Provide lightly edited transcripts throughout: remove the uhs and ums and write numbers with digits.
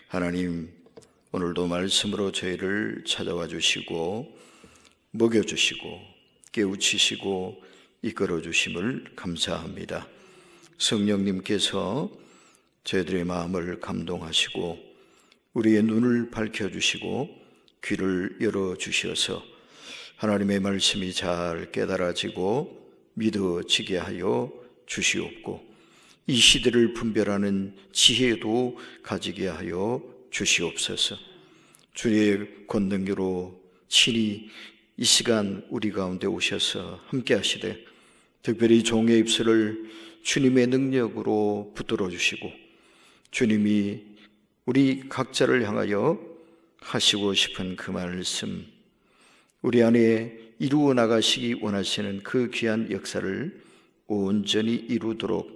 하나님, 오늘도 말씀으로 저희를 찾아와 주시고 먹여주시고 깨우치시고 이끌어 주심을 감사합니다. 성령님께서 저희들의 마음을 감동하시고 우리의 눈을 밝혀주시고 귀를 열어주셔서 하나님의 말씀이 잘 깨달아지고 믿어지게 하여 주시옵고 이 시대를 분별하는 지혜도 가지게 하여 주시옵소서. 주의 권능으로 친히 이 시간 우리 가운데 오셔서 함께 하시되 특별히 종의 입술을 주님의 능력으로 붙들어 주시고 주님이 우리 각자를 향하여 하시고 싶은 그 말씀, 우리 안에 이루어 나가시기 원하시는 그 귀한 역사를 온전히 이루도록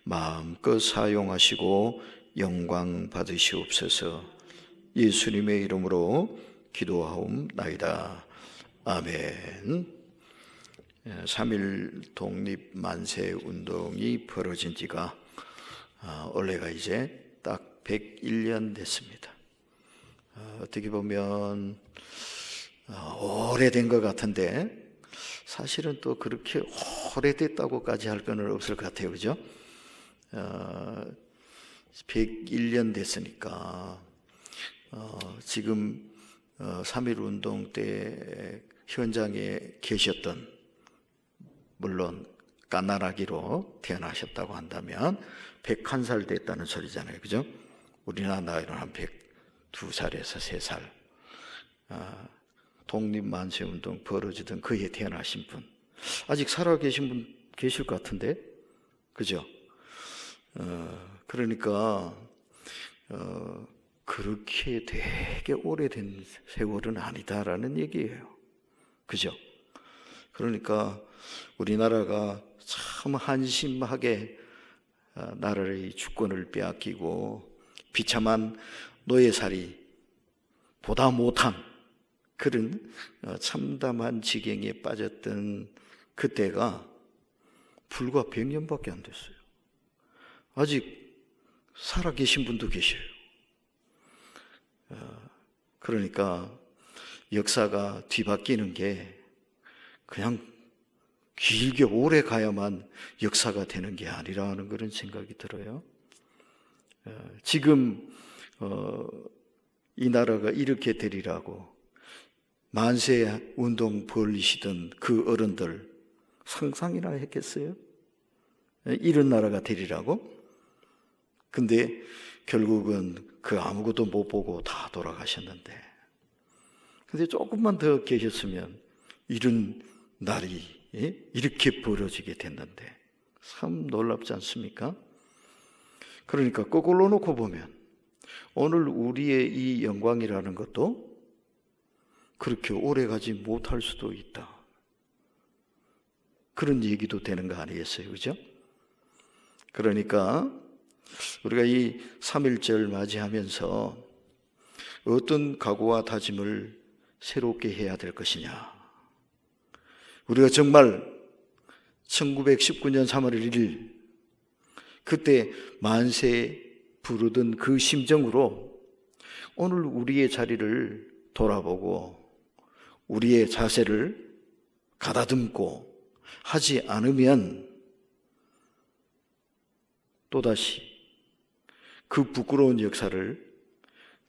마음껏 사용하시고 영광 받으시옵소서. 예수님의 이름으로 기도하옵나이다. 아멘. 3.1 독립 만세 운동이 벌어진 지가 올해가 이제 딱 101년 됐습니다. 어떻게 보면 오래된 것 같은데 사실은 또 그렇게 오래됐다고까지 할 건 없을 것 같아요. 그죠? 101년 됐으니까 지금 3.1 운동 때 현장에 계셨던, 물론 까나라기로 태어나셨다고 한다면 101살 됐다는 소리잖아요. 그죠? 우리나라 나이로 한 102살에서 3살 독립만세운동 벌어지던 그해 태어나신 분, 아직 살아계신 분 계실 것 같은데, 그죠? 그러니까 그렇게 되게 오래된 세월은 아니다라는 얘기예요. 그죠? 그러니까 우리나라가 참 한심하게 나라의 주권을 빼앗기고 비참한 노예살이 보다 못한 그런 참담한 지경에 빠졌던 그때가 불과 100년밖에 안 됐어요. 아직 살아계신 분도 계셔요. 그러니까 역사가 뒤바뀌는 게 그냥 길게 오래 가야만 역사가 되는 게 아니라는 그런 생각이 들어요. 지금 이 나라가 이렇게 되리라고 만세 운동 벌이시던 그 어른들 상상이나 했겠어요? 이런 나라가 되리라고? 근데 결국은 그 아무것도 못 보고 다 돌아가셨는데, 근데 조금만 더 계셨으면 이런 날이 이렇게 벌어지게 됐는데 참 놀랍지 않습니까? 그러니까 거꾸로 놓고 보면 오늘 우리의 이 영광이라는 것도 그렇게 오래 가지 못할 수도 있다, 그런 얘기도 되는 거 아니겠어요? 그죠? 그러니까 우리가 이 3.1절 맞이하면서 어떤 각오와 다짐을 새롭게 해야 될 것이냐. 우리가 정말 1919년 3월 1일 그때 만세 부르던 그 심정으로 오늘 우리의 자리를 돌아보고 우리의 자세를 가다듬고 하지 않으면 또다시 그 부끄러운 역사를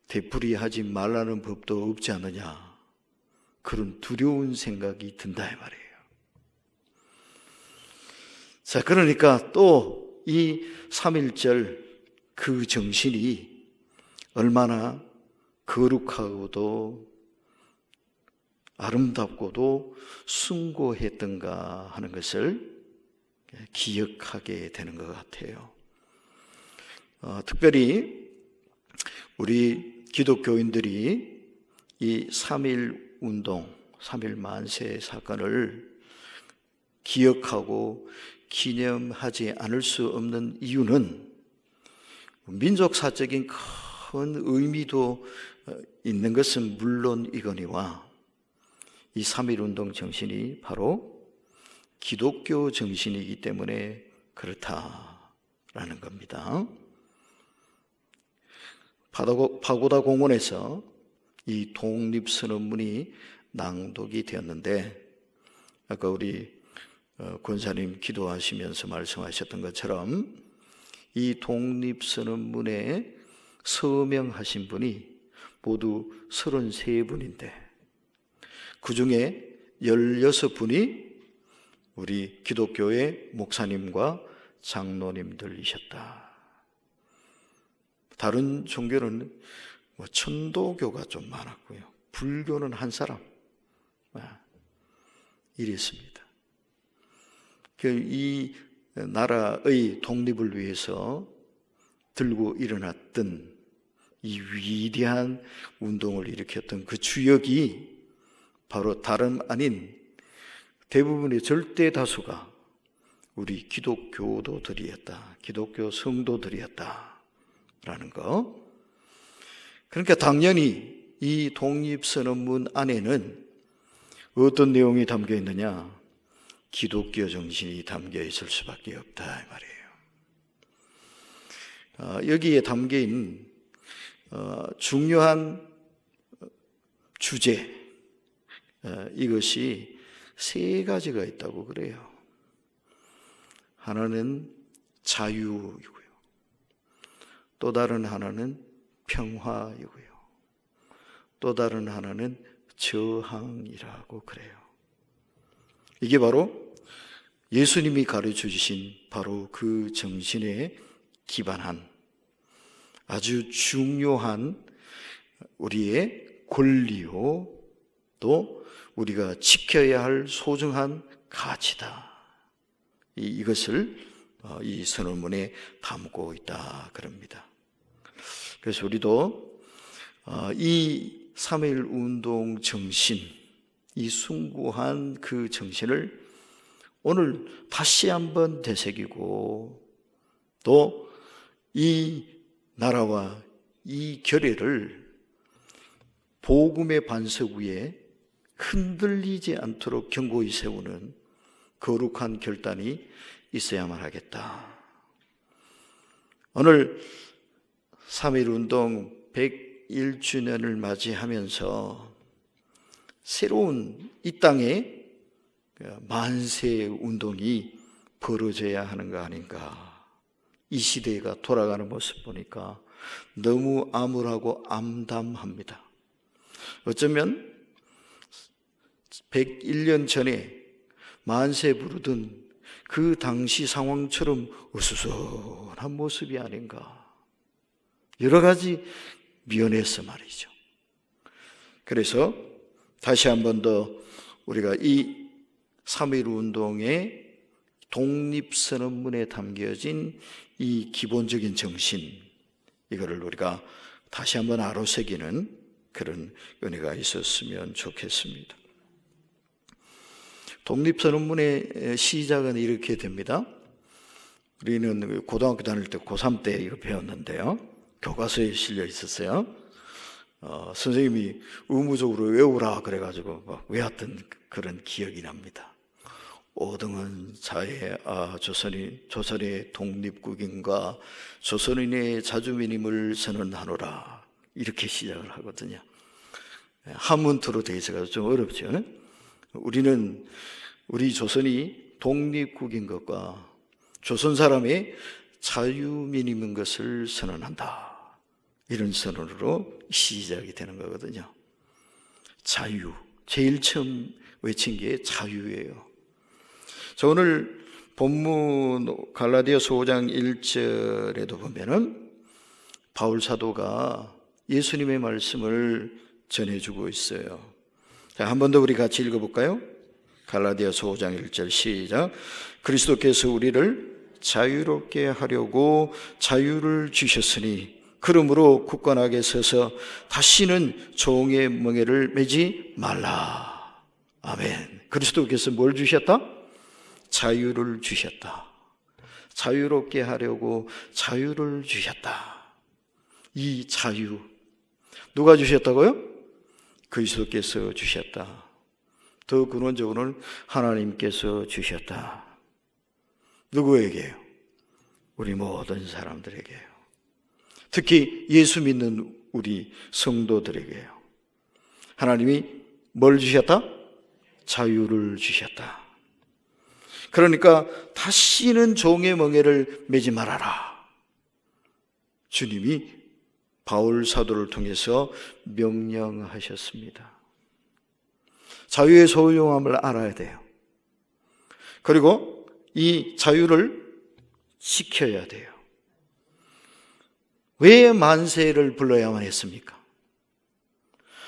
되풀이하지 말라는 법도 없지 않느냐, 그런 두려운 생각이 든다 이 말이에요. 자, 그러니까 또 이 3.1절 그 정신이 얼마나 거룩하고도 아름답고도 숭고했던가 하는 것을 기억하게 되는 것 같아요. 특별히 우리 기독교인들이 이 3.1 운동, 3.1 만세 사건을 기억하고 기념하지 않을 수 없는 이유는 민족사적인 큰 의미도 있는 것은 물론이거니와 이 3.1 운동 정신이 바로 기독교 정신이기 때문에 그렇다라는 겁니다. 파고다 공원에서 이 독립선언문이 낭독이 되었는데, 아까 우리 권사님 기도하시면서 말씀하셨던 것처럼 이 독립선언문에 서명하신 분이 모두 33분인데 그 중에 16분이 우리 기독교의 목사님과 장로님들이셨다. 다른 종교는 천도교가 좀 많았고요, 불교는 한 사람 이랬습니다. 이 나라의 독립을 위해서 들고 일어났던 이 위대한 운동을 일으켰던 그 주역이 바로 다름 아닌 대부분의 절대 다수가 우리 기독교도들이었다, 기독교 성도들이었다라는 거. 그러니까 당연히 이 독립선언문 안에는 어떤 내용이 담겨 있느냐? 기독교 정신이 담겨 있을 수밖에 없다 이 말이에요. 여기에 담겨있는 중요한 주제, 이것이 3가지가 있다고 그래요. 하나는 자유이고요, 또 다른 하나는 평화이고요, 또 다른 하나는 저항이라고 그래요. 이게 바로 예수님이 가르쳐 주신 바로 그 정신에 기반한 아주 중요한 우리의 권리요, 또 우리가 지켜야 할 소중한 가치다. 이것을 이 선언문에 담고 있다 그럽니다. 그래서 우리도 이 3.1 운동 정신, 이 숭고한 그 정신을 오늘 다시 한번 되새기고, 또 이 나라와 이 결의를 복음의 반석 위에 흔들리지 않도록 견고히 세우는 거룩한 결단이 있어야만 하겠다. 오늘 3.1 운동 101주년을 맞이하면서 새로운 이 땅에 만세 운동이 벌어져야 하는 거 아닌가. 이 시대가 돌아가는 모습 보니까 너무 암울하고 암담합니다. 어쩌면 101년 전에 만세 부르던 그 당시 상황처럼 어수선한 모습이 아닌가. 여러 가지 미연해서 말이죠. 그래서 다시 한 번 더 우리가 이 3.1 운동의 독립선언문에 담겨진 이 기본적인 정신, 이거를 우리가 다시 한번 아로새기는 그런 은혜가 있었으면 좋겠습니다. 독립선언문의 시작은 이렇게 됩니다. 우리는 고등학교 다닐 때 고3 때 이거 배웠는데요, 교과서에 실려 있었어요. 선생님이 의무적으로 외우라 그래가지고 막 외웠던 그런 기억이 납니다. 오등은 자의 조선의 독립국인과 조선인의 자주민임을 선언하노라, 이렇게 시작을 하거든요. 한문투로 되어 있어서 좀 어렵죠. 우리 조선이 독립국인 것과 조선 사람의 자유민임인 것을 선언한다, 이런 선언으로 시작이 되는 거거든요. 자유, 제일 처음 외친 게 자유예요. 자, 오늘 본문 갈라디아서 5장 1절에도 보면은 바울 사도가 예수님의 말씀을 전해주고 있어요. 자, 한 번 더 우리 같이 읽어볼까요? 갈라디아서 5장 1절 시작. 그리스도께서 우리를 자유롭게 하려고 자유를 주셨으니 그러므로 굳건하게 서서 다시는 종의 멍에를 매지 말라. 아멘. 그리스도께서 뭘 주셨다? 자유를 주셨다. 자유롭게 하려고 자유를 주셨다. 이 자유 누가 주셨다고요? 그리스도께서 주셨다. 더 근원적으로는 하나님께서 주셨다. 누구에게요? 우리 모든 사람들에게요. 특히 예수 믿는 우리 성도들에게요. 하나님이 뭘 주셨다? 자유를 주셨다. 그러니까 다시는 종의 멍에를 매지 말아라. 주님이 바울 사도를 통해서 명령하셨습니다. 자유의 소유함을 알아야 돼요. 그리고 이 자유를 지켜야 돼요. 왜 만세를 불러야만 했습니까?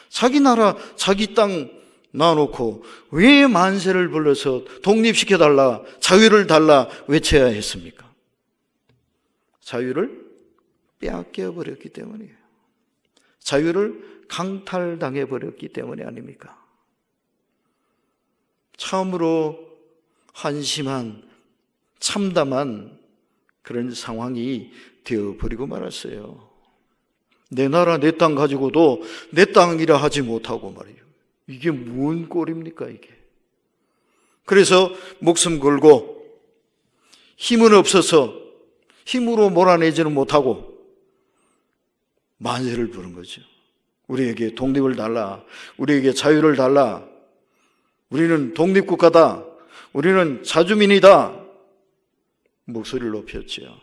자기 나라, 자기 땅 놔놓고 왜 만세를 불러서 독립시켜달라, 자유를 달라 외쳐야 했습니까? 자유를 빼앗겨버렸기 때문이에요. 자유를 강탈당해버렸기 때문이 아닙니까? 참으로 한심한, 참담한 그런 상황이 되어버리고 말았어요. 내 나라, 내 땅 가지고도 내 땅이라 하지 못하고 말이에요. 이게 뭔 꼴입니까, 이게? 그래서 목숨 걸고 힘은 없어서 힘으로 몰아내지는 못하고 만세를 부른 거죠. 우리에게 독립을 달라. 우리에게 자유를 달라. 우리는 독립국가다. 우리는 자주민이다. 목소리를 높였죠.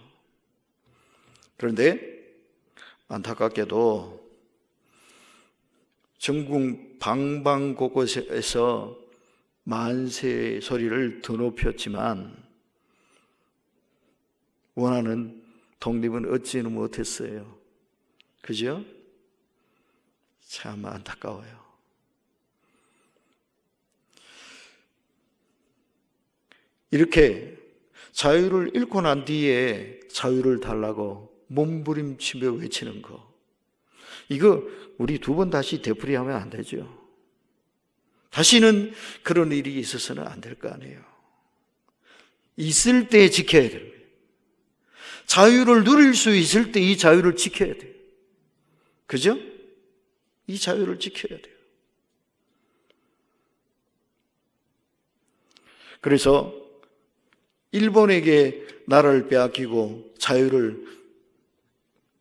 그런데 안타깝게도 전국 방방곳곳에서 만세 소리를 더 높였지만 원하는 독립은 얻지는 못했어요. 그죠? 참 안타까워요. 이렇게 자유를 잃고 난 뒤에 자유를 달라고 몸부림치며 외치는 거, 이거 우리 두 번 다시 되풀이하면 안 되죠. 다시는 그런 일이 있어서는 안 될 거 아니에요. 있을 때 지켜야 돼요. 자유를 누릴 수 있을 때 이 자유를 지켜야 돼요. 그죠? 이 자유를 지켜야 돼요. 그래서 일본에게 나라를 빼앗기고 자유를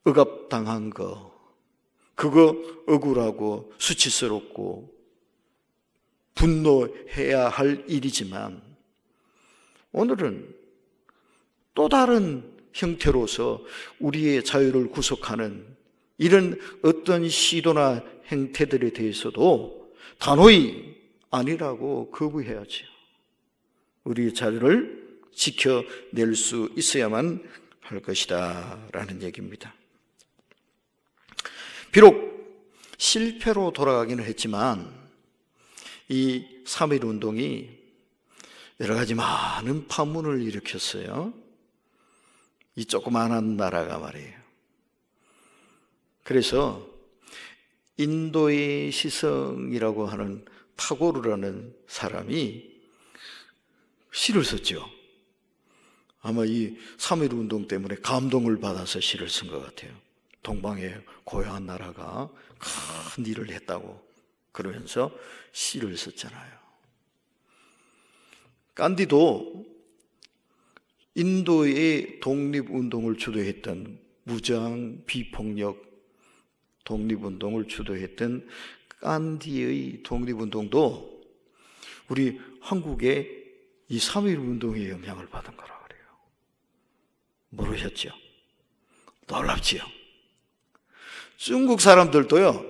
억압당한 거, 그거 억울하고 수치스럽고 분노해야 할 일이지만 오늘은 또 다른 형태로서 우리의 자유를 구속하는 이런 어떤 시도나 행태들에 대해서도 단호히 아니라고 거부해야죠. 우리의 자유를 지켜낼 수 있어야만 할 것이다 라는 얘기입니다. 비록 실패로 돌아가기는 했지만 이 3.1 운동이 여러 가지 많은 파문을 일으켰어요. 이 조그마한 나라가 말이에요. 그래서 인도의 시성이라고 하는 타고르라는 사람이 시를 썼죠. 아마 이 3.1 운동 때문에 감동을 받아서 시를 쓴 것 같아요. 동방의 고요한 나라가 큰 일을 했다고 그러면서 시를 썼잖아요. 간디도 인도의 독립운동을 주도했던, 무장 비폭력 독립운동을 주도했던 간디의 독립운동도 우리 한국의 이 3.1 운동의 영향을 받은 거라 그래요. 모르셨죠? 놀랍지요? 중국 사람들도요,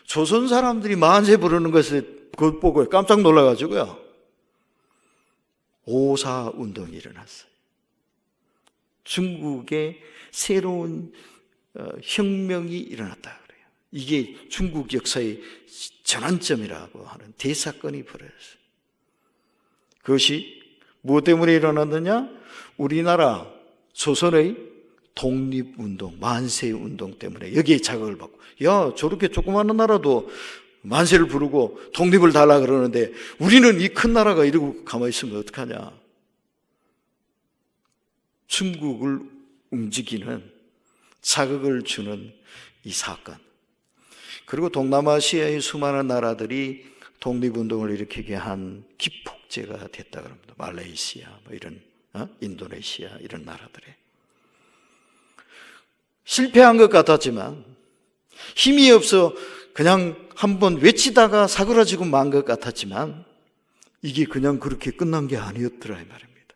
조선 사람들이 만세 부르는 것을 그걸 보고 깜짝 놀라가지고요, 5.4 운동이 일어났어요. 중국에 새로운 혁명이 일어났다 그래요. 이게 중국 역사의 전환점이라고 하는 대사건이 벌어졌어요. 그것이 무엇 때문에 일어났느냐? 우리나라 조선의 독립운동, 만세운동 때문에 여기에 자극을 받고, 야, 저렇게 조그마한 나라도 만세를 부르고 독립을 달라 그러는데 우리는 이 큰 나라가 이러고 가만히 있으면 어떡하냐? 중국을 움직이는, 자극을 주는 이 사건, 그리고 동남아시아의 수많은 나라들이 독립운동을 일으키게 한 기폭제가 됐다 그럽니다. 말레이시아, 뭐 이런, 인도네시아 이런 나라들에 실패한 것 같았지만 힘이 없어 그냥 한번 외치다가 사그라지고 만 것 같았지만 이게 그냥 그렇게 끝난 게 아니었더라 이 말입니다.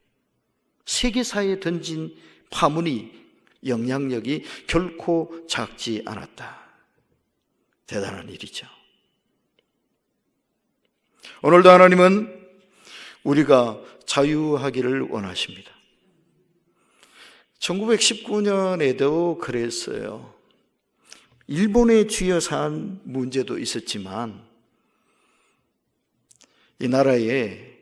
세계사에 던진 파문이, 영향력이 결코 작지 않았다. 대단한 일이죠. 오늘도 하나님은 우리가 자유하기를 원하십니다. 1919년에도 그랬어요. 일본의 주여산 문제도 있었지만 이 나라에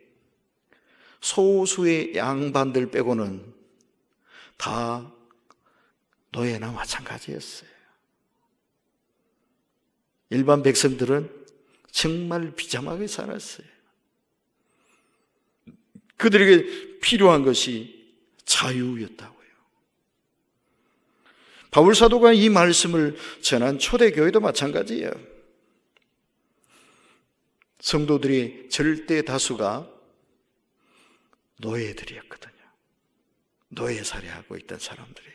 소수의 양반들 빼고는 다 노예나 마찬가지였어요. 일반 백성들은 정말 비참하게 살았어요. 그들에게 필요한 것이 자유였다고요. 바울 사도가 이 말씀을 전한 초대교회도 마찬가지예요. 성도들이 절대 다수가 노예들이었거든요. 노예 살해하고 있던 사람들이에요.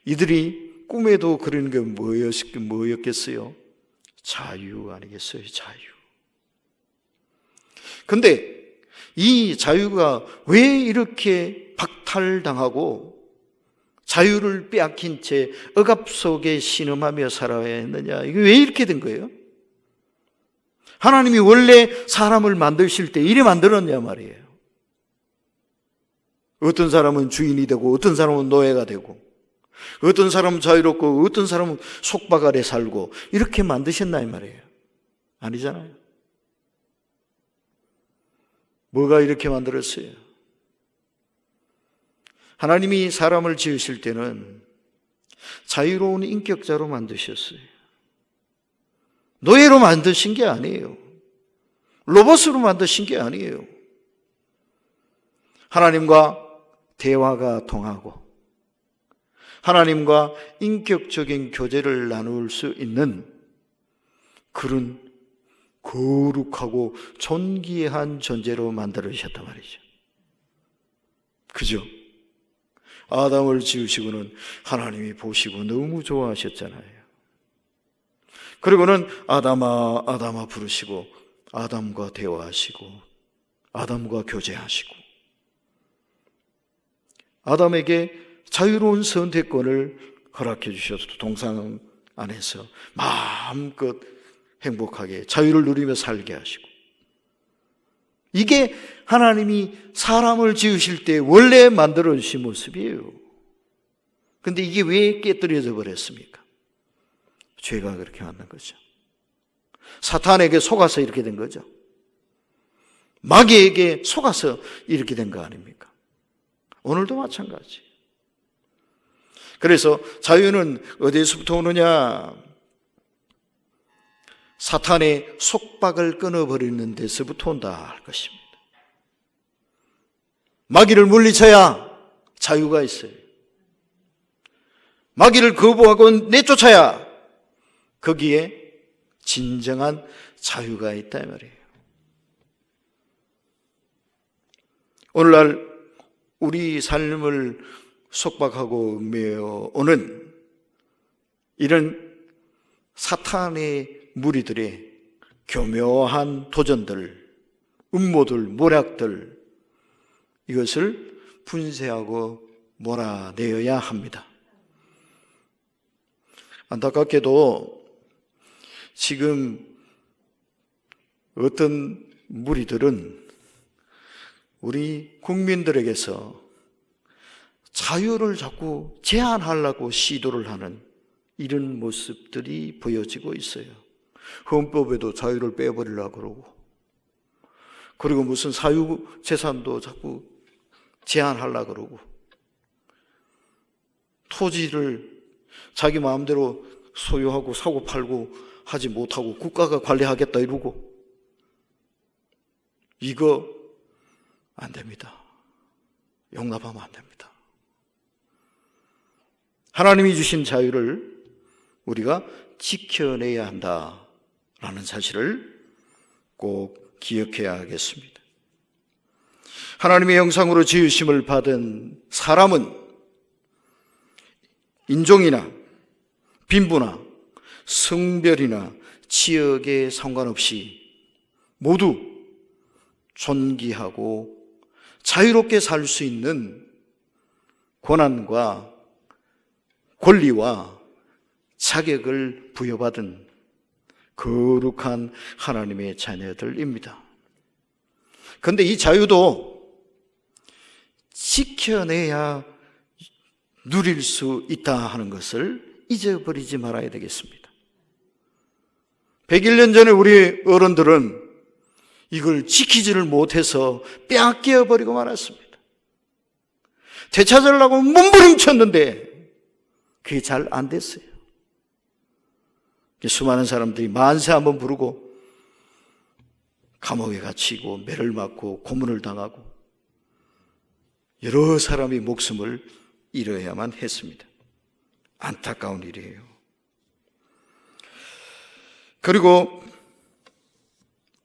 이들이 꿈에도 그런 게 뭐였겠어요? 자유 아니겠어요? 자유. 근데 이 자유가 왜 이렇게 박탈당하고 자유를 빼앗긴 채 억압 속에 신음하며 살아야 했느냐? 이게 왜 이렇게 된 거예요? 하나님이 원래 사람을 만드실 때 이래 만들었냐 말이에요. 어떤 사람은 주인이 되고 어떤 사람은 노예가 되고 어떤 사람은 자유롭고 어떤 사람은 속박 아래 살고 이렇게 만드셨나 이 말이에요. 아니잖아요. 뭐가 이렇게 만들었어요? 하나님이 사람을 지으실 때는 자유로운 인격자로 만드셨어요. 노예로 만드신 게 아니에요. 로봇으로 만드신 게 아니에요. 하나님과 대화가 통하고 하나님과 인격적인 교제를 나눌 수 있는 그런 거룩하고 존귀한 존재로 만들어주셨단 말이죠. 그죠? 아담을 지으시고는 하나님이 보시고 너무 좋아하셨잖아요. 그리고는 아담아 아담아 부르시고 아담과 대화하시고 아담과 교제하시고 아담에게 자유로운 선택권을 허락해 주셔서 동산 안에서 마음껏 행복하게 자유를 누리며 살게 하시고 이게 하나님이 사람을 지으실 때 원래 만들어 주신 모습이에요. 그런데 이게 왜 깨뜨려져 버렸습니까? 죄가 그렇게 만든 거죠. 사탄에게 속아서 이렇게 된 거죠. 마귀에게 속아서 이렇게 된 거 아닙니까? 오늘도 마찬가지. 그래서 자유는 어디에서부터 오느냐? 사탄의 속박을 끊어버리는 데서부터 온다 할 것입니다. 마귀를 물리쳐야 자유가 있어요. 마귀를 거부하고 내쫓아야 거기에 진정한 자유가 있다 이 말이에요. 오늘날 우리 삶을 속박하고 얽매여 오는 이런 사탄의 무리들의 교묘한 도전들, 음모들, 모략들 이것을 분쇄하고 몰아내어야 합니다. 안타깝게도 지금 어떤 무리들은 우리 국민들에게서 자유를 자꾸 제한하려고 시도를 하는 이런 모습들이 보여지고 있어요. 헌법에도 자유를 빼버리려고 그러고 그리고 무슨 사유재산도 자꾸 제한하려고 그러고 토지를 자기 마음대로 소유하고 사고 팔고 하지 못하고 국가가 관리하겠다 이러고 이거 안 됩니다. 용납하면 안 됩니다. 하나님이 주신 자유를 우리가 지켜내야 한다라는 사실을 꼭 기억해야 하겠습니다. 하나님의 형상으로 지으심을 받은 사람은 인종이나 빈부나 성별이나 지역에 상관없이 모두 존귀하고 자유롭게 살 수 있는 권한과 권리와 자격을 부여받은 거룩한 하나님의 자녀들입니다. 그런데 이 자유도 지켜내야 누릴 수 있다 하는 것을 잊어버리지 말아야 되겠습니다. 101년 전에 우리 어른들은 이걸 지키지를 못해서 빼앗겨버리고 말았습니다. 되찾으려고 몸부림쳤는데 그게 잘 안 됐어요. 수많은 사람들이 만세 한번 부르고 감옥에 갇히고 매를 맞고 고문을 당하고 여러 사람이 목숨을 잃어야만 했습니다. 안타까운 일이에요. 그리고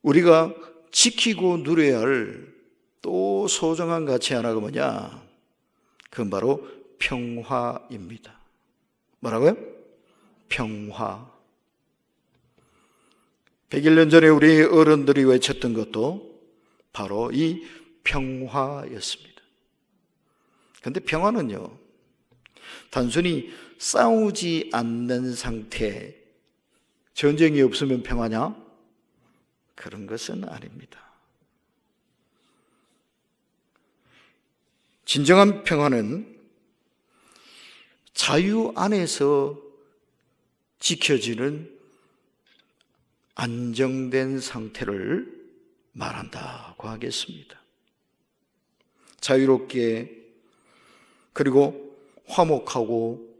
우리가 지키고 누려야 할 또 소중한 가치 하나가 뭐냐? 그건 바로 평화입니다. 뭐라고요? 평화. 101년 전에 우리 어른들이 외쳤던 것도 바로 이 평화였습니다. 그런데 평화는요, 단순히 싸우지 않는 상태, 전쟁이 없으면 평화냐? 그런 것은 아닙니다. 진정한 평화는 자유 안에서 지켜지는 안정된 상태를 말한다고 하겠습니다. 자유롭게 그리고 화목하고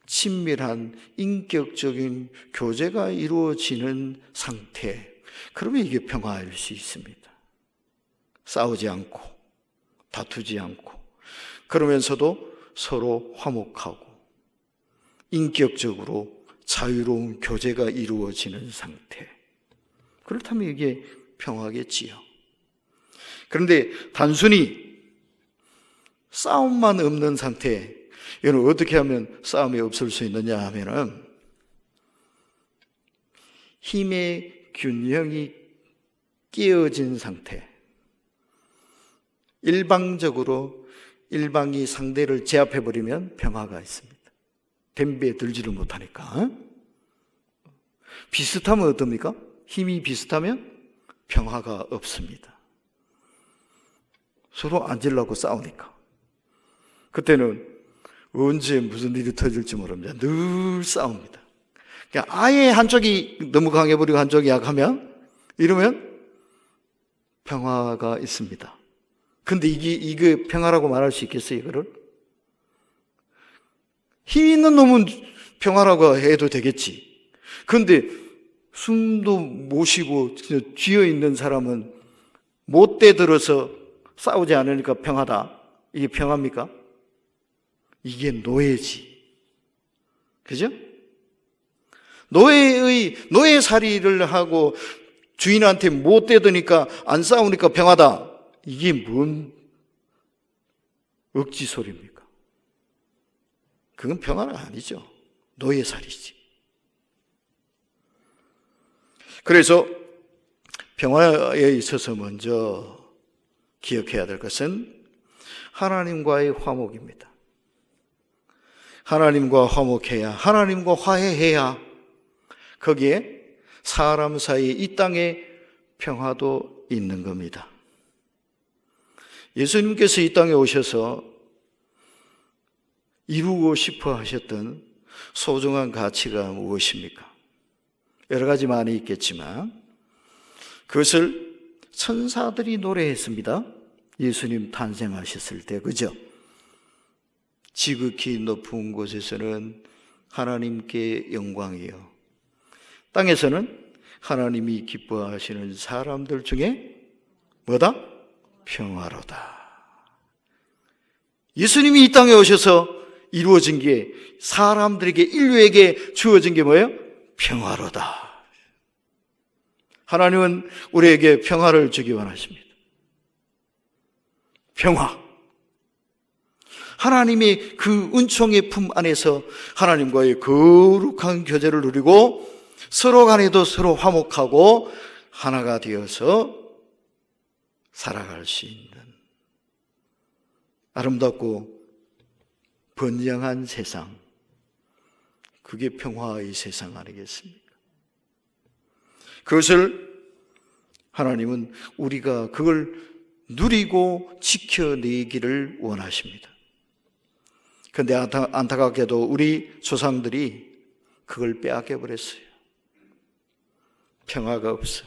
친밀한 인격적인 교제가 이루어지는 상태, 그러면 이게 평화일 수 있습니다. 싸우지 않고 다투지 않고 그러면서도 서로 화목하고 인격적으로 자유로운 교제가 이루어지는 상태, 그렇다면 이게 평화겠지요. 그런데 단순히 싸움만 없는 상태, 이건 어떻게 하면 싸움이 없을 수 있느냐 하면은 힘의 균형이 깨어진 상태, 일방이 상대를 제압해버리면 평화가 있습니다. 덤비에 들지를 못하니까. 비슷하면 어떻습니까? 힘이 비슷하면 평화가 없습니다. 서로 앉으려고 싸우니까. 그때는 언제 무슨 일이 터질지 모릅니다. 늘 싸웁니다. 그러니까 아예 한쪽이 너무 강해버리고 한쪽이 약하면, 이러면 평화가 있습니다. 근데 이게 평화라고 말할 수 있겠어요, 이거를? 힘 있는 놈은 평화라고 해도 되겠지. 그런데 숨도 못 쉬고 쥐어 있는 사람은 못 대들어서 싸우지 않으니까 평화다. 이게 평화입니까? 이게 노예지. 그죠? 노예살이를 하고 주인한테 못 대드니까 안 싸우니까 평화다. 이게 뭔 억지 소리입니까? 그건 평화는 아니죠. 노예살이지. 그래서 평화에 있어서 먼저 기억해야 될 것은 하나님과의 화목입니다. 하나님과 화목해야, 하나님과 화해해야 거기에 사람 사이 이 땅에 평화도 있는 겁니다. 예수님께서 이 땅에 오셔서 이루고 싶어 하셨던 소중한 가치가 무엇입니까? 여러 가지 많이 있겠지만 그것을 천사들이 노래했습니다. 예수님 탄생하셨을 때, 그죠? 지극히 높은 곳에서는 하나님께 영광이요, 땅에서는 하나님이 기뻐하시는 사람들 중에 뭐다? 평화로다. 예수님이 이 땅에 오셔서 이루어진 게, 사람들에게, 인류에게 주어진 게 뭐예요? 평화로다. 하나님은 우리에게 평화를 주기 원하십니다. 평화. 하나님의 그 은총의 품 안에서 하나님과의 거룩한 교제를 누리고 서로 간에도 서로 화목하고 하나가 되어서 살아갈 수 있는 아름답고 번영한 세상, 그게 평화의 세상 아니겠습니까? 그것을 하나님은 우리가 그걸 누리고 지켜내기를 원하십니다. 그런데 안타깝게도 우리 조상들이 그걸 빼앗겨 버렸어요. 평화가 없어.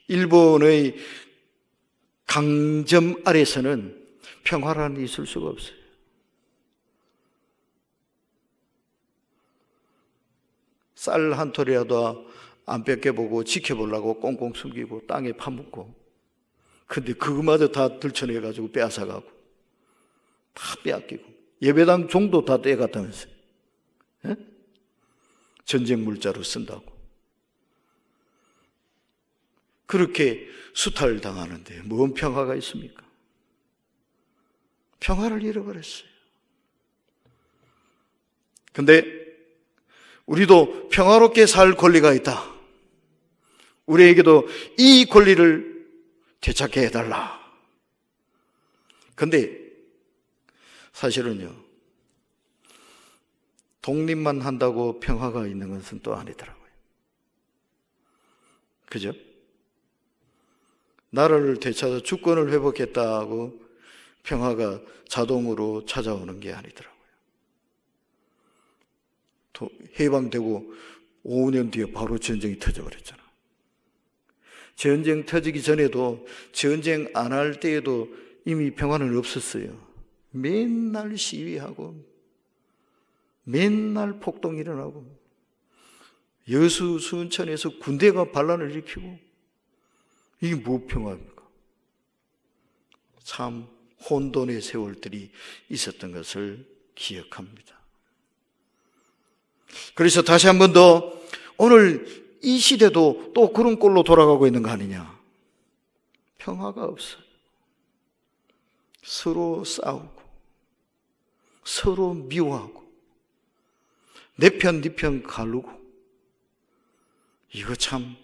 일본의 강점 아래서는 평화라는 있을 수가 없어요. 쌀 한 톨이라도 안 뺏겨보고 지켜보려고 꽁꽁 숨기고 땅에 파묻고, 근데 그거마저 다 들춰내가지고 빼앗아가고 다 빼앗기고 예배당 종도 다 떼갔다면서요. 예? 전쟁 물자로 쓴다고. 그렇게 수탈당하는데 뭔 평화가 있습니까? 평화를 잃어버렸어요. 근데 우리도 평화롭게 살 권리가 있다. 우리에게도 이 권리를 되찾게 해달라. 근데 사실은요, 독립만 한다고 평화가 있는 것은 또 아니더라고요. 그죠? 나라를 되찾아 주권을 회복했다고 평화가 자동으로 찾아오는 게 아니더라고요. 해방되고 5년 뒤에 바로 전쟁이 터져버렸잖아. 전쟁 터지기 전에도, 전쟁 안 할 때에도 이미 평화는 없었어요. 맨날 시위하고 맨날 폭동이 일어나고 여수 순천에서 군대가 반란을 일으키고, 이게 뭐 평화입니까? 참 혼돈의 세월들이 있었던 것을 기억합니다. 그래서 다시 한 번 더, 오늘 이 시대도 또 그런 꼴로 돌아가고 있는 거 아니냐? 평화가 없어요. 서로 싸우고 서로 미워하고 내 편 네 편 가르고, 이거 참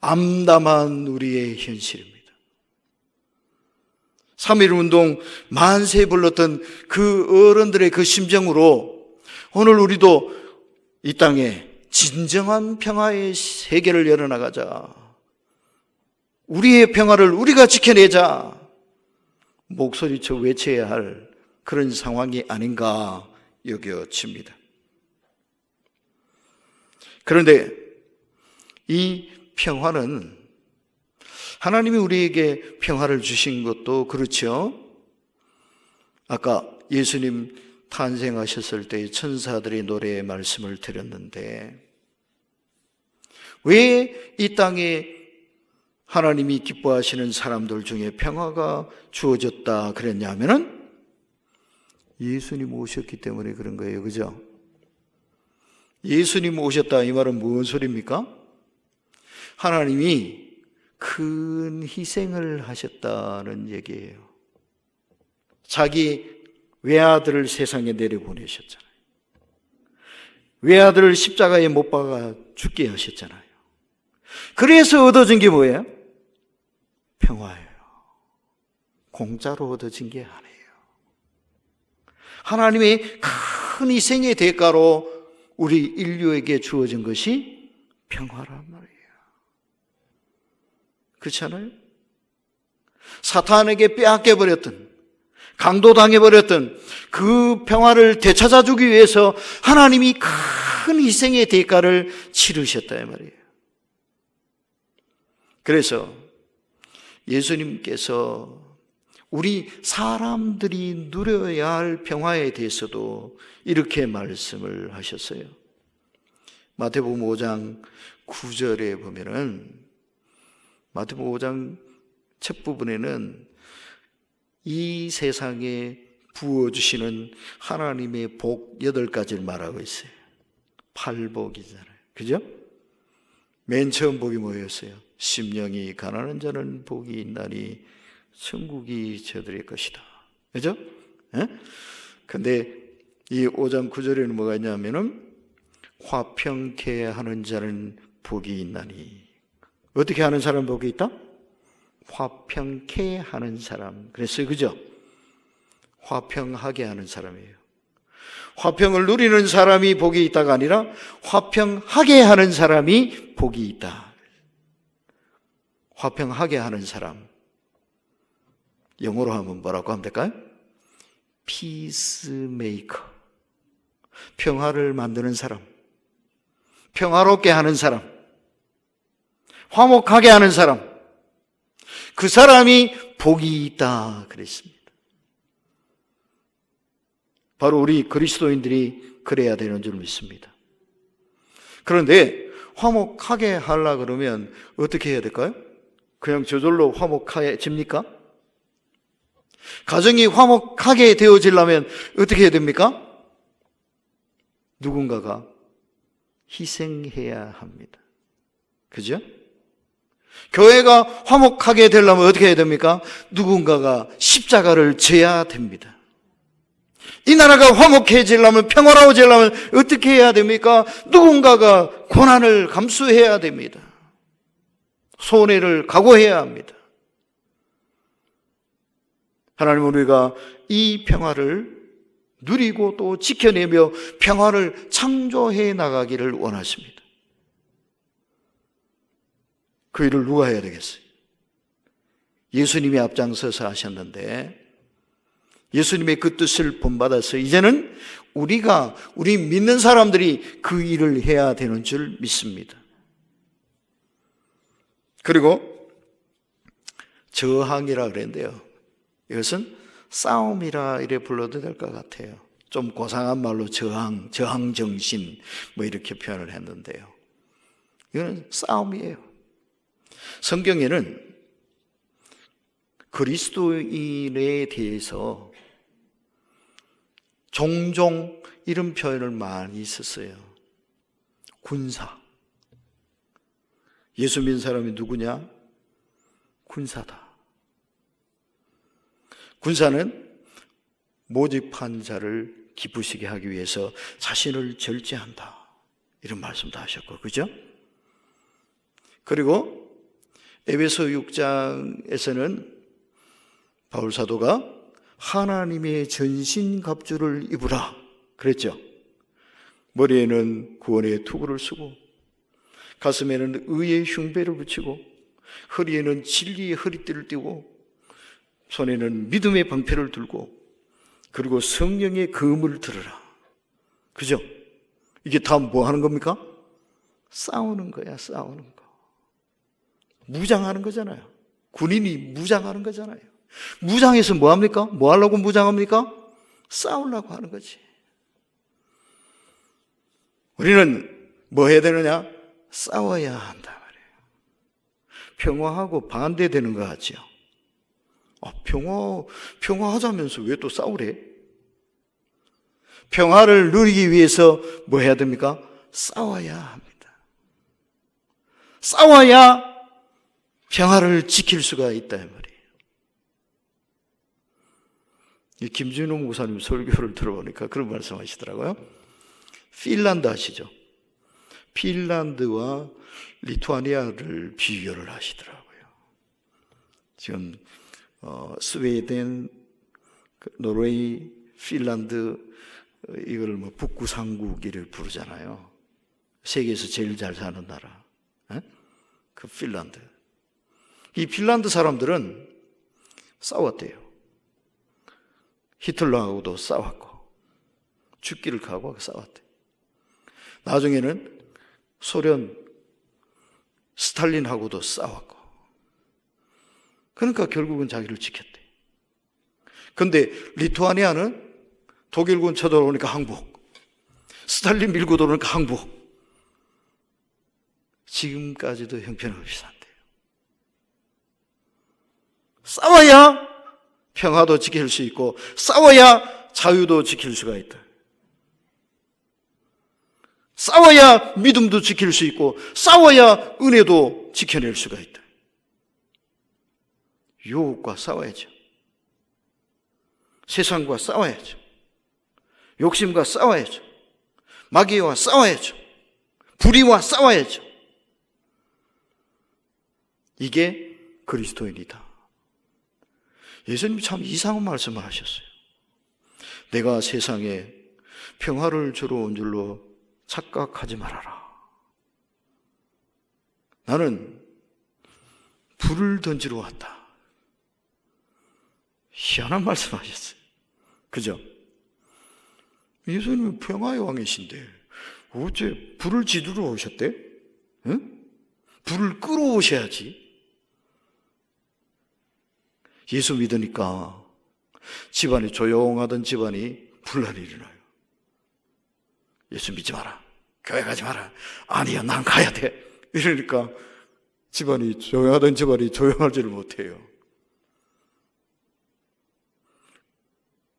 암담한 우리의 현실입니다. 3.1운동 만세 불렀던 그 어른들의 그 심정으로 오늘 우리도 이 땅에 진정한 평화의 세계를 열어나가자, 우리의 평화를 우리가 지켜내자, 목소리쳐 외쳐야 할 그런 상황이 아닌가 여겨집니다. 그런데 이 평화는 하나님이 우리에게 평화를 주신 것도 그렇죠. 아까 예수님 탄생하셨을 때 천사들의 노래의 말씀을 드렸는데, 왜 이 땅에 하나님이 기뻐하시는 사람들 중에 평화가 주어졌다 그랬냐면은 예수님 오셨기 때문에 그런 거예요. 그죠? 예수님 오셨다, 이 말은 무슨 소리입니까? 하나님이 큰 희생을 하셨다는 얘기예요. 자기 외아들을 세상에 내려보내셨잖아요. 외아들을 십자가에 못 박아 죽게 하셨잖아요. 그래서 얻어진 게 뭐예요? 평화예요. 공짜로 얻어진 게 아니에요. 하나님의 큰 희생의 대가로 우리 인류에게 주어진 것이 평화란 말이에요. 그렇지 않아요? 사탄에게 빼앗겨버렸던, 강도당해버렸던 그 평화를 되찾아주기 위해서 하나님이 큰 희생의 대가를 치르셨다 이 말이에요. 그래서 예수님께서 우리 사람들이 누려야 할 평화에 대해서도 이렇게 말씀을 하셨어요. 마태복음 5장 9절에 보면은, 마태복음 5장 첫 부분에는 이 세상에 부어주시는 하나님의 복 8가지를 말하고 있어요. 8복이잖아요. 그죠? 맨 처음 복이 뭐였어요? 심령이 가난한 자는 복이 있나니 천국이 저들의 것이다. 그죠? 예? 근데 이 5장 9절에는 뭐가 있냐면은 화평케 하는 자는 복이 있나니. 어떻게 하는 사람 복이 있다? 화평케 하는 사람. 그랬어요. 그죠? 화평하게 하는 사람이에요. 화평을 누리는 사람이 복이 있다가 아니라 화평하게 하는 사람이 복이 있다. 화평하게 하는 사람. 영어로 하면 뭐라고 하면 될까요? 피스메이커. 평화를 만드는 사람. 평화롭게 하는 사람. 화목하게 하는 사람. 그 사람이 복이 있다 그랬습니다. 바로 우리 그리스도인들이 그래야 되는 줄 믿습니다. 그런데 화목하게 하려고 그러면 어떻게 해야 될까요? 그냥 저절로 화목해집니까? 가정이 화목하게 되어지려면 어떻게 해야 됩니까? 누군가가 희생해야 합니다. 그죠? 교회가 화목하게 되려면 어떻게 해야 됩니까? 누군가가 십자가를 져야 됩니다. 이 나라가 화목해지려면, 평화로워지려면 어떻게 해야 됩니까? 누군가가 고난을 감수해야 됩니다. 손해를 각오해야 합니다. 하나님, 우리가 이 평화를 누리고 또 지켜내며 평화를 창조해 나가기를 원하십니다. 그 일을 누가 해야 되겠어요? 예수님이 앞장서서 하셨는데, 예수님의 그 뜻을 본받아서 이제는 우리 믿는 사람들이 그 일을 해야 되는 줄 믿습니다. 그리고 저항이라 그랬는데요. 이것은 싸움이라 이래 불러도 될 것 같아요. 좀 고상한 말로 저항 정신 뭐 이렇게 표현을 했는데요. 이거는 싸움이에요. 성경에는 그리스도인에 대해서 종종 이런 표현을 많이 썼어요. 군사. 예수 믿는 사람이 누구냐? 군사다. 군사는 모집한 자를 기쁘시게 하기 위해서 자신을 절제한다. 이런 말씀도 하셨고, 그죠? 그리고 에베소 6장에서는 바울 사도가 하나님의 전신갑주를 입으라 그랬죠. 머리에는 구원의 투구를 쓰고, 가슴에는 의의 흉배를 붙이고, 허리에는 진리의 허리띠를 띠고, 손에는 믿음의 방패를 들고, 그리고 성령의 검을 들으라. 그죠? 이게 다 뭐 하는 겁니까? 싸우는 거야, 싸우는 거. 무장하는 거잖아요. 군인이 무장하는 거잖아요. 무장해서 뭐 합니까? 뭐 하려고 무장합니까? 싸우려고 하는 거지. 우리는 뭐 해야 되느냐? 싸워야 한다 말이에요. 평화하고 반대되는 것 같죠? 평화하자면서 왜 또 싸우래? 평화를 누리기 위해서 뭐 해야 됩니까? 싸워야 합니다. 싸워야 평화를 지킬 수가 있다 이 말이에요. 김준호 목사님 설교를 들어보니까 그런 말씀 하시더라고요. 핀란드 아시죠? 핀란드와 리투아니아를 비교를 하시더라고요. 지금 스웨덴, 노르웨이, 핀란드 이걸 뭐 북구 삼국이를 부르잖아요. 세계에서 제일 잘 사는 나라. 그 핀란드. 이 핀란드 사람들은 싸웠대요. 히틀러하고도 싸웠고 죽기를 각오하고 싸웠대. 나중에는 소련 스탈린하고도 싸웠고, 그러니까 결국은 자기를 지켰대. 근데 리투아니아는 독일군 쳐들어오니까 항복, 스탈린 밀고 들어오니까 항복. 지금까지도 형편없이 산대요. 싸워야 평화도 지킬 수 있고, 싸워야 자유도 지킬 수가 있다. 싸워야 믿음도 지킬 수 있고, 싸워야 은혜도 지켜낼 수가 있다. 유혹과 싸워야죠. 세상과 싸워야죠. 욕심과 싸워야죠. 마귀와 싸워야죠. 불의와 싸워야죠. 이게 그리스도인이다. 예수님이 참 이상한 말씀을 하셨어요. 내가 세상에 평화를 주러 온 줄로 착각하지 말아라. 나는 불을 던지러 왔다. 희한한 말씀하셨어요. 그죠? 예수님은 평화의 왕이신데 어째 불을 지르러 오셨대? 응? 불을 끌어오셔야지. 예수 믿으니까 집안이 조용하던 집안이 분란이 일어나요. 예수 믿지 마라. 교회 가지 마라. 아니야, 난 가야 돼. 이러니까 집안이 조용하던 집안이 조용하지를 못해요.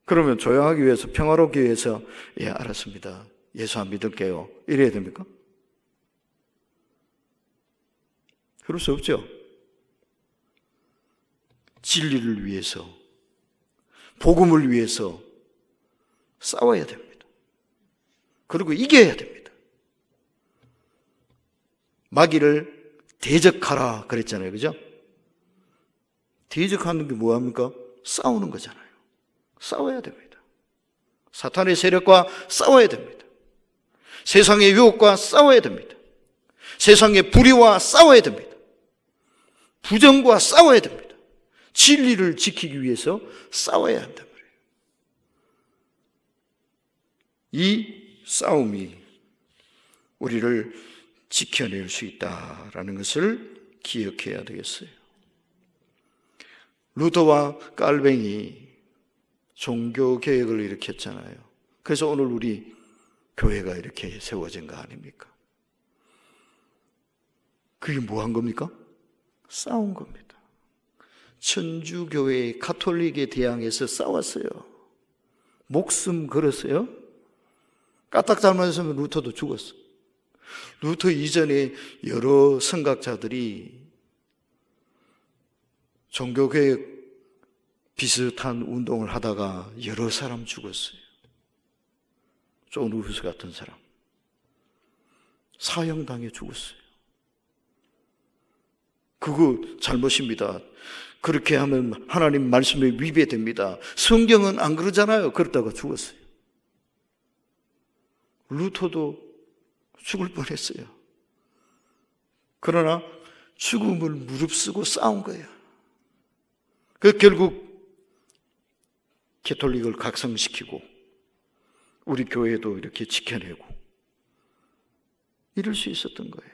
그러면 조용하기 위해서, 평화롭기 위해서, 예, 알았습니다. 예수 안 믿을게요. 이래야 됩니까? 그럴 수 없죠. 진리를 위해서, 복음을 위해서 싸워야 됩니다. 그리고 이겨야 됩니다. 마귀를 대적하라 그랬잖아요. 그죠? 대적하는 게 뭐합니까? 싸우는 거잖아요. 싸워야 됩니다. 사탄의 세력과 싸워야 됩니다. 세상의 유혹과 싸워야 됩니다. 세상의 불의와 싸워야 됩니다. 부정과 싸워야 됩니다. 진리를 지키기 위해서 싸워야 한단 말이에요. 이 싸움이 우리를 지켜낼 수 있다라는 것을 기억해야 되겠어요. 루터와 깔뱅이 종교 개혁을 일으켰잖아요. 그래서 오늘 우리 교회가 이렇게 세워진 거 아닙니까? 그게 뭐 한 겁니까? 싸운 겁니다. 천주교회 가톨릭에 대항해서 싸웠어요. 목숨 걸었어요. 까딱 잘못했으면 루터도 죽었어. 루터 이전에 여러 선각자들이 종교개혁 비슷한 운동을 하다가 여러 사람 죽었어요. 존 루스 같은 사람 사형당해 죽었어요. 그거 잘못입니다. 그렇게 하면 하나님 말씀에 위배됩니다. 성경은 안 그러잖아요. 그러다가 죽었어요. 루터도 죽을 뻔했어요. 그러나 죽음을 무릅쓰고 싸운 거예요. 그 결국 가톨릭을 각성시키고 우리 교회도 이렇게 지켜내고 이럴 수 있었던 거예요.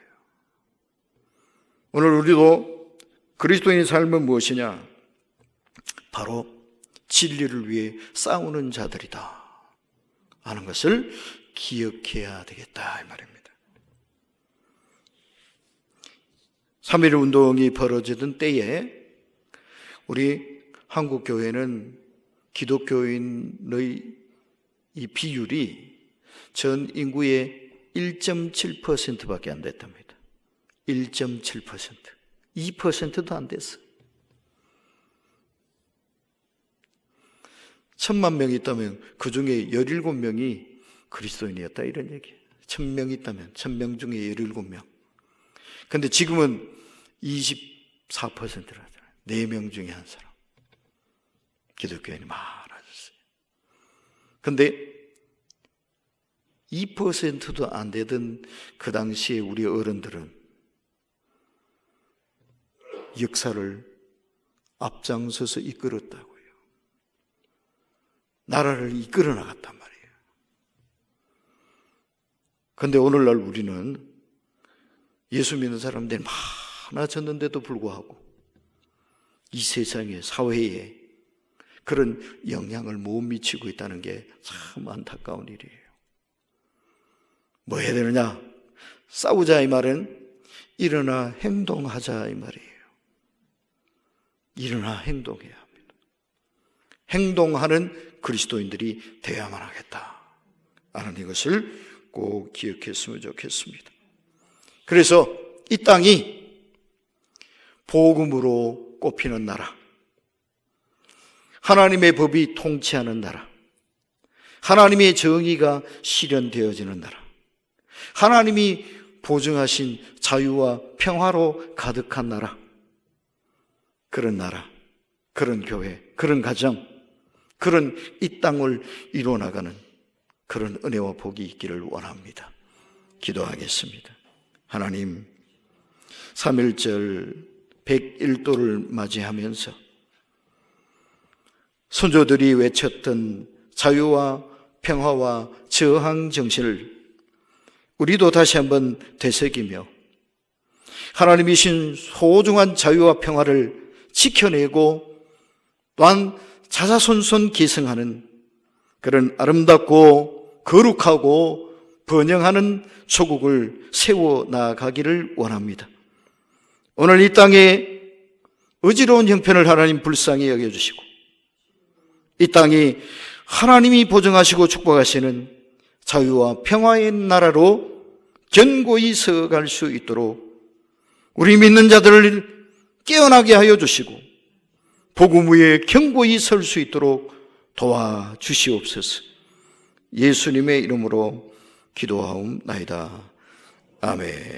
오늘 우리도 그리스도인의 삶은 무엇이냐? 바로 진리를 위해 싸우는 자들이다 하는 것을 기억해야 되겠다 이 말입니다. 3.1 운동이 벌어지던 때에 우리 한국 교회는 기독교인의 이 비율이 전 인구의 1.7%밖에 안 됐답니다. 1.7%. 2%도 안 됐어요. 1,000만 명이 있다면 그 중에 17명이 그리스도인이었다 이런 얘기예요. 1,000명 있다면 1,000명 중에 17명. 근데 지금은 24%라잖아요. 4명 중에 한 사람. 기독교인이 많아졌어요. 근데 2%도 안 되던 그 당시에 우리 어른들은 역사를 앞장서서 이끌었다고요. 나라를 이끌어 나갔단 말이에요. 그런데 오늘날 우리는 예수 믿는 사람들이 많아졌는데도 불구하고 이 세상에, 사회에 그런 영향을 못 미치고 있다는 게 참 안타까운 일이에요. 뭐 해야 되느냐? 싸우자 이 말은 일어나 행동하자 이 말이에요. 일어나 행동해야 합니다. 행동하는 그리스도인들이 되어야만 하겠다 하는 이것을 꼭 기억했으면 좋겠습니다. 그래서 이 땅이 복음으로 꼽히는 나라, 하나님의 법이 통치하는 나라, 하나님의 정의가 실현되어지는 나라, 하나님이 보증하신 자유와 평화로 가득한 나라, 그런 나라, 그런 교회, 그런 가정, 그런 이 땅을 이루어나가는 그런 은혜와 복이 있기를 원합니다. 기도하겠습니다. 하나님, 3.1절 101도를 맞이하면서 선조들이 외쳤던 자유와 평화와 저항 정신을 우리도 다시 한번 되새기며 하나님이신 소중한 자유와 평화를 지켜내고 또한 자자손손 계승하는 그런 아름답고 거룩하고 번영하는 조국을 세워나가기를 원합니다. 오늘 이 땅에 어지러운 형편을 하나님 불쌍히 여겨주시고 이 땅이 하나님이 보증하시고 축복하시는 자유와 평화의 나라로 견고히 서갈 수 있도록 우리 믿는 자들을 깨어나게 하여 주시고 복음 위에 견고히 설 수 있도록 도와주시옵소서. 예수님의 이름으로 기도하옵나이다. 아멘.